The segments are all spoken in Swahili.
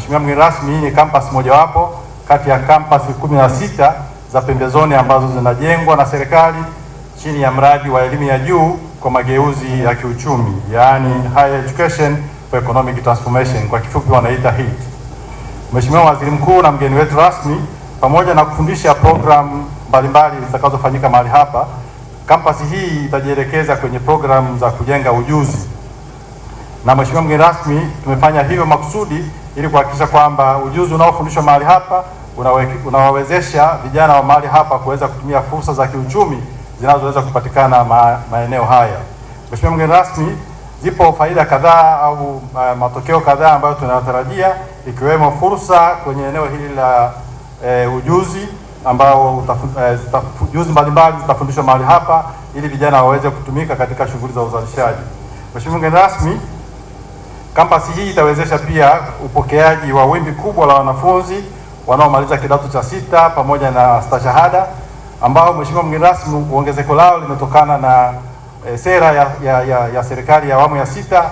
Mheshimiwa mgeni rasmi, hii ni campus mojawapo kati ya campus 16 za pembezoni ambazo zinajengwa na serikali chini ya mradi wa elimu ya juu kwa mageuzi ya kiuchumi, yaani Higher Education for Economic Transformation, kwa kifupi wanaita HEET. Mheshimiwa Waziri Mkuu na mgeni wetu rasmi, pamoja na kufundisha programu mbalimbali zitakazofanyika mahali hapa, kampasi hii itajielekeza kwenye programu za kujenga ujuzi. Na Mheshimiwa mgeni rasmi, tumefanya hivyo makusudi ili kuhakikisha kwamba ujuzi unaofundishwa mahali hapa unawawezesha vijana wa mahali hapa kuweza kutumia fursa za kiuchumi zinazoweza kupatikana maeneo haya. Mheshimiwa mgeni rasmi, zipo faida kadhaa au matokeo kadhaa ambayo tunayatarajia, ikiwemo fursa kwenye eneo hili la ujuzi ambao ujuzi mbalimbali zitafundishwa mahali hapa ili vijana waweze kutumika katika shughuli za uzalishaji. Mheshimiwa mgeni rasmi, kampasi hii itawezesha pia upokeaji wa wimbi kubwa la wanafunzi wanaomaliza kidato cha 6 pamoja na stashahada, ambao Mheshimiwa mgeni rasmi, ongezeko lao limetokana na sera ya serikali ya awamu ya 6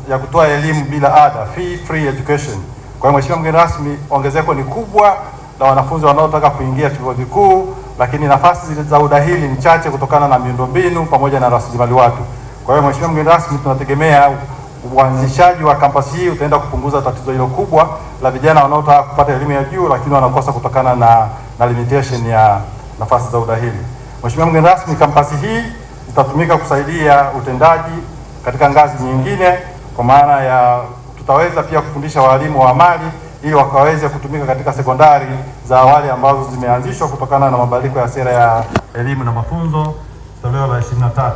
ya kutoa elimu bila ada, fee free education. Kwa hiyo Mheshimiwa mgeni rasmi, ongezeko ni kubwa la wanafunzi wanaotaka kuingia chuo vikuu, lakini nafasi za udahili ni chache kutokana na miundombinu pamoja na rasilimali watu. Kwa hiyo Mheshimiwa mgeni rasmi, tunategemea uanzishaji wa kampasi hii utaenda kupunguza tatizo hilo kubwa la vijana wanaotaka kupata elimu ya juu lakini wanakosa kutokana na limitation ya nafasi za udahili. Mheshimiwa mgeni rasmi, kampasi hii itatumika kusaidia utendaji katika ngazi nyingine, kwa maana ya tutaweza pia kufundisha walimu wa amali ili wakaweze kutumika katika sekondari za awali ambazo zimeanzishwa kutokana na mabadiliko ya sera ya elimu na mafunzo toleo la 23.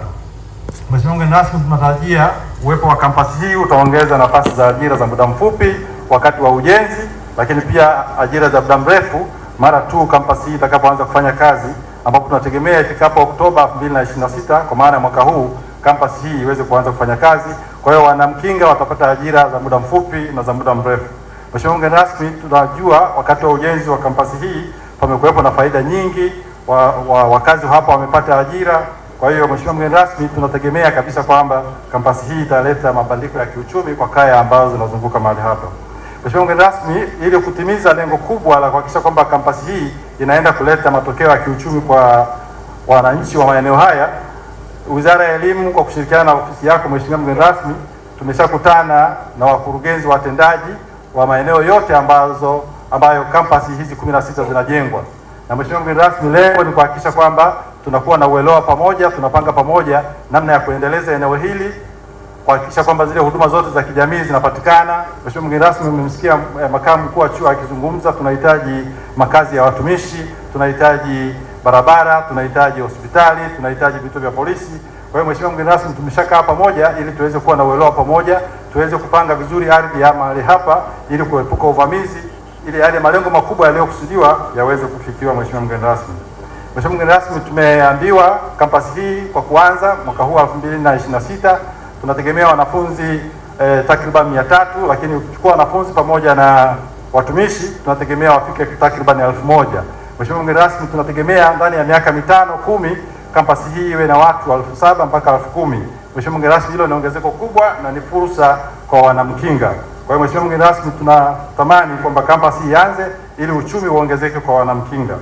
Mheshimiwa mgeni rasmi, tunatarajia uwepo wa kampasi hii utaongeza nafasi za ajira za muda mfupi wakati wa ujenzi, lakini pia ajira za muda mrefu mara tu kampasi hii itakapoanza kufanya kazi, ambapo tunategemea ifikapo Oktoba 2026, kwa maana mwaka huu, kampasi hii iweze kuanza kufanya kazi. Kwa hiyo wanamkinga watapata ajira za muda mfupi na za muda mrefu. Mheshimiwa mgeni rasmi, tunajua wakati wa ujenzi wa kampasi hii pamekuwepo na faida nyingi, wakazi hapa wamepata ajira. Kwa hiyo Mheshimiwa mgeni rasmi, tunategemea kabisa kwamba kampasi hii italeta mabadiliko ya kiuchumi kwa kaya ambazo zinazunguka mahali hapa. Mheshimiwa mgeni rasmi, ili kutimiza lengo kubwa la kuhakikisha kwamba kampasi hii inaenda kuleta matokeo ya kiuchumi kwa wananchi wa maeneo haya, Wizara ya Elimu kwa kushirikiana na ofisi yako Mheshimiwa mgeni rasmi, tumeshakutana na wakurugenzi watendaji wa maeneo yote ambayo kampasi hizi 16 zinajengwa. Na Mheshimiwa mgeni rasmi, lengo ni kuhakikisha kwamba tunakuwa na uelewa pamoja, tunapanga pamoja namna ya kuendeleza eneo hili, kuhakikisha kwamba zile huduma zote za kijamii zinapatikana. Mheshimiwa mgeni rasmi, mmemsikia makamu mkuu wa chuo akizungumza, tunahitaji makazi ya watumishi, tunahitaji barabara, tunahitaji hospitali, tunahitaji vituo vya polisi. Kwa hiyo Mheshimiwa mgeni rasmi, tumeshakaa pamoja ili tuweze kuwa na uelewa pamoja, tuweze kupanga vizuri ardhi ya mahali hapa ili kuepuka uvamizi, ili yale malengo makubwa yaliyokusudiwa yaweze kufikiwa. Mheshimiwa mgeni rasmi, Mheshimiwa mgeni rasmi, tumeambiwa kampasi hii kwa kuanza mwaka huu 2026 tunategemea wanafunzi takriban 300, lakini ukichukua wanafunzi pamoja na watumishi tunategemea wafike takriban 1000. Mheshimiwa mgeni rasmi, tunategemea ndani ya miaka 5-10 kampasi hii iwe na watu 7,000 mpaka 10,000. Mheshimiwa mgeni rasmi, hilo ni ongezeko kubwa na ni fursa kwa wanamkinga. Kwa hiyo Mheshimiwa mgeni rasmi, tunatamani kwamba kampasi ianze ili uchumi uongezeke kwa wanamkinga.